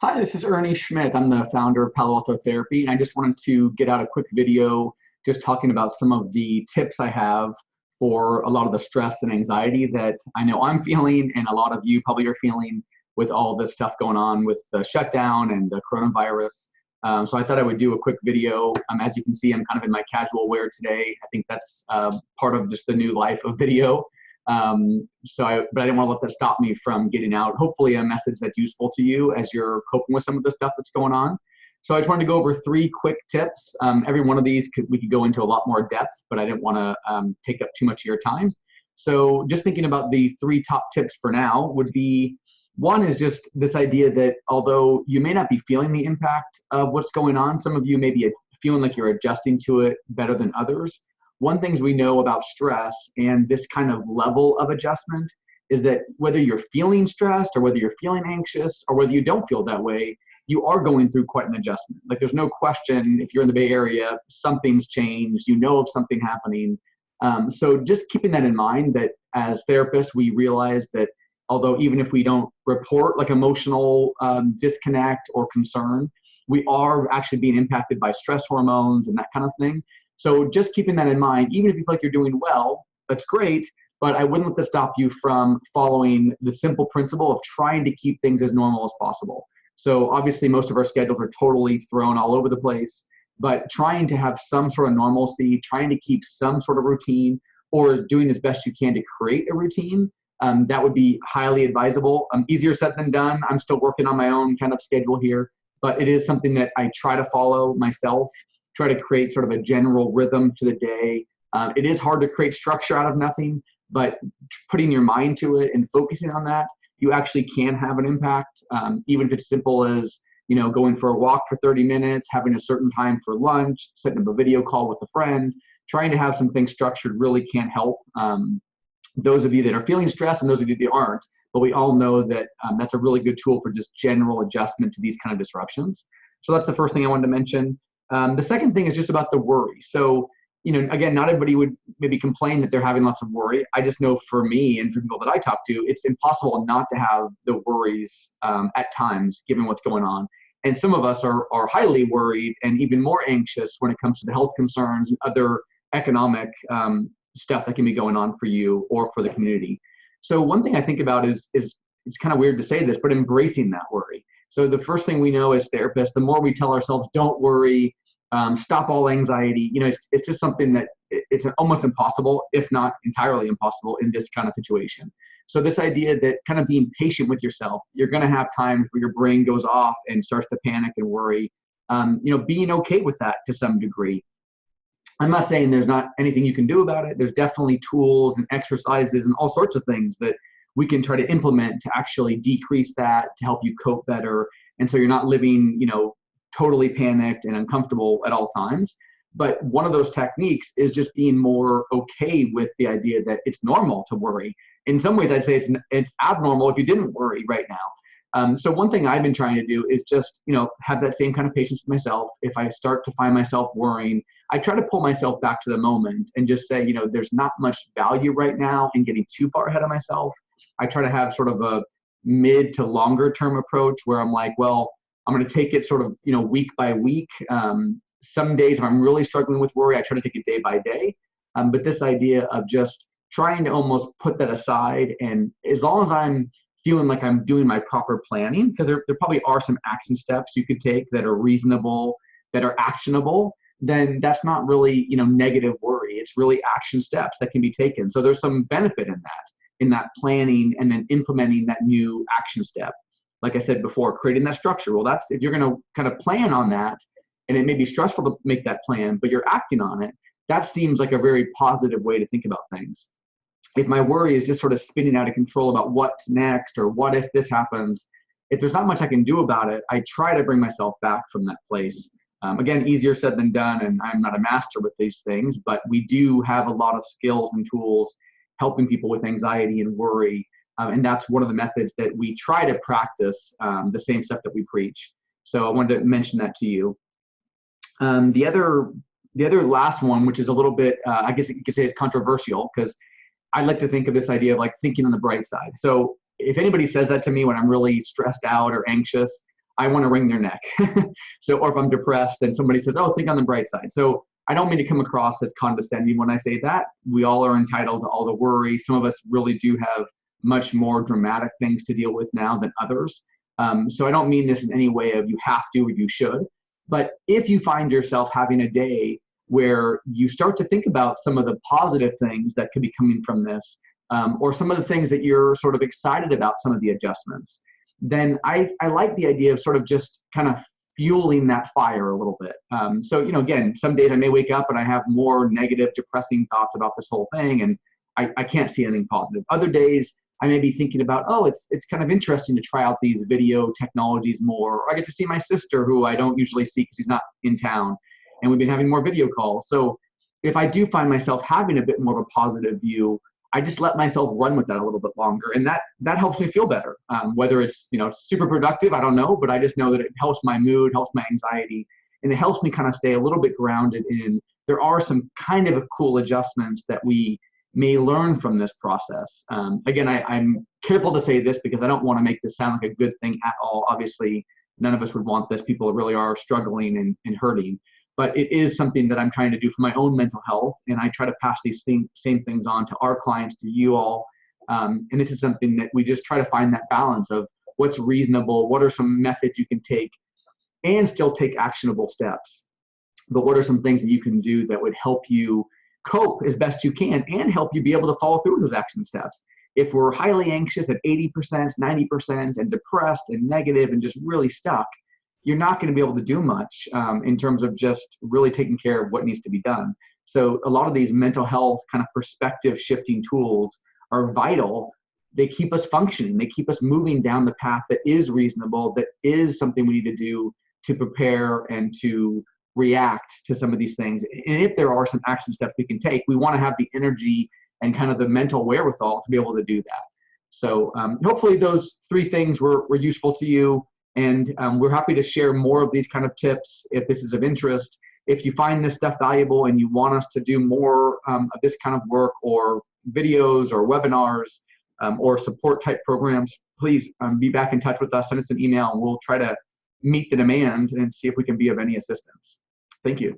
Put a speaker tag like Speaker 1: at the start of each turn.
Speaker 1: Hi, this is Ernest Schmidt. I'm the founder of Palo Alto Therapy, and I just wanted to get out a quick video just talking about some of the tips I have for a lot of the stress and anxiety that I know I'm feeling and a lot of you probably are feeling with all this stuff going on with the shutdown and the coronavirus. So I thought I would do a quick video. As you can see, I'm kind of in my casual wear today. I think that's part of just the new life of video. But I didn't want to let that stop me from getting out, hopefully a message that's useful to you as you're coping with some of the stuff that's going on. So I just wanted to go over 3 quick tips. Every one of these we could go into a lot more depth, but I didn't want to take up too much of your time. So just thinking about the 3 top tips for now would be, one is just this idea that although you may not be feeling the impact of what's going on, some of you may be feeling like you're adjusting to it better than others. One thing we know about stress and this kind of level of adjustment is that whether you're feeling stressed or whether you're feeling anxious or whether you don't feel that way, you are going through quite an adjustment. Like there's no question, if you're in the Bay Area, something's changed, you know of something happening. So just keeping that in mind, that as therapists, we realize that although even if we don't report like emotional disconnect or concern, we are actually being impacted by stress hormones and that kind of thing. So just keeping that in mind, even if you feel like you're doing well, that's great, but I wouldn't let that stop you from following the simple principle of trying to keep things as normal as possible. So obviously most of our schedules are totally thrown all over the place, but trying to have some sort of normalcy, trying to keep some sort of routine, or doing as best you can to create a routine, that would be highly advisable. Easier said than done. I'm still working on my own kind of schedule here, but it is something that I try to follow myself, try to create sort of a general rhythm to the day. It is hard to create structure out of nothing, but putting your mind to it and focusing on that, you actually can have an impact, even if it's simple as, you know, going for a walk for 30 minutes, having a certain time for lunch, setting up a video call with a friend. Trying to have something structured really can help those of you that are feeling stressed and those of you that aren't, but we all know that that's a really good tool for just general adjustment to these kind of disruptions. So that's the first thing I wanted to mention. The second thing is just about the worry. So, you know, again, not everybody would maybe complain that they're having lots of worry. I just know for me and for people that I talk to, it's impossible not to have the worries at times, given what's going on. And some of us are highly worried and even more anxious when it comes to the health concerns and other economic stuff that can be going on for you or for the community. So one thing I think about is it's kind of weird to say this, but embracing that worry. So the first thing we know as therapists, the more we tell ourselves, don't worry, stop all anxiety, you know, it's just something that it's almost impossible, if not entirely impossible in this kind of situation. So this idea that kind of being patient with yourself, you're going to have times where your brain goes off and starts to panic and worry, you know, being okay with that to some degree. I'm not saying there's not anything you can do about it. There's definitely tools and exercises and all sorts of things that we can try to implement to actually decrease that, to help you cope better. And so you're not living, you know, totally panicked and uncomfortable at all times. But one of those techniques is just being more okay with the idea that it's normal to worry. In some ways, I'd say it's abnormal if you didn't worry right now. So one thing I've been trying to do is just, you know, have that same kind of patience with myself. If I start to find myself worrying, I try to pull myself back to the moment and just say, you know, there's not much value right now in getting too far ahead of myself. I try to have sort of a mid to longer term approach where I'm like, well, I'm going to take it sort of, you know, week by week. Some days if I'm really struggling with worry, I try to take it day by day. But this idea of just trying to almost put that aside, and as long as I'm feeling like I'm doing my proper planning, because there probably are some action steps you could take that are reasonable, that are actionable, then that's not really, you know, negative worry. It's really action steps that can be taken. So there's some benefit in that planning and then implementing that new action step. Like I said before, creating that structure. Well, that's, if you're going to kind of plan on that, and it may be stressful to make that plan, but you're acting on it, that seems like a very positive way to think about things. If my worry is just sort of spinning out of control about what's next or what if this happens, if there's not much I can do about it, I try to bring myself back from that place. Again, easier said than done, and I'm not a master with these things, but we do have a lot of skills and tools helping people with anxiety and worry. And that's one of the methods that we try to practice, the same stuff that we preach. So I wanted to mention that to you. The other last one, which is a little bit, I guess you could say it's controversial, because I like to think of this idea of like thinking on the bright side. So if anybody says that to me when I'm really stressed out or anxious, I want to wring their neck. So, or if I'm depressed and somebody says, oh, think on the bright side. So I don't mean to come across as condescending when I say that. We all are entitled to all the worry. Some of us really do have much more dramatic things to deal with now than others. So I don't mean this in any way of you have to or you should. But if you find yourself having a day where you start to think about some of the positive things that could be coming from this, or some of the things that you're sort of excited about, some of the adjustments, then I like the idea of sort of just kind of fueling that fire a little bit. So, you know, again, some days I may wake up and I have more negative, depressing thoughts about this whole thing, and I can't see anything positive. Other days I may be thinking about, oh, it's kind of interesting to try out these video technologies more. Or I get to see my sister, who I don't usually see because she's not in town, and we've been having more video calls. So if I do find myself having a bit more of a positive view, I just let myself run with that a little bit longer, and that helps me feel better. Whether it's, you know, super productive, I don't know, but I just know that it helps my mood, helps my anxiety, and it helps me kind of stay a little bit grounded in there are some kind of cool adjustments that we may learn from this process. Again, I'm careful to say this because I don't want to make this sound like a good thing at all. Obviously, none of us would want this. People really are struggling and hurting. But it is something that I'm trying to do for my own mental health, and I try to pass these same things on to our clients, to you all. And this is something that we just try to find that balance of what's reasonable, what are some methods you can take, and still take actionable steps. But what are some things that you can do that would help you cope as best you can and help you be able to follow through with those action steps? If we're highly anxious at 80%, 90%, and depressed and negative and just really stuck, you're not going to be able to do much in terms of just really taking care of what needs to be done. So a lot of these mental health kind of perspective shifting tools are vital. They keep us functioning. They keep us moving down the path that is reasonable, that is something we need to do to prepare and to react to some of these things. And if there are some action steps we can take, we want to have the energy and kind of the mental wherewithal to be able to do that. So hopefully those three things were useful to you. And we're happy to share more of these kind of tips if this is of interest. If you find this stuff valuable and you want us to do more of this kind of work, or videos or webinars or support type programs, please be back in touch with us. Send us an email and we'll try to meet the demand and see if we can be of any assistance. Thank you.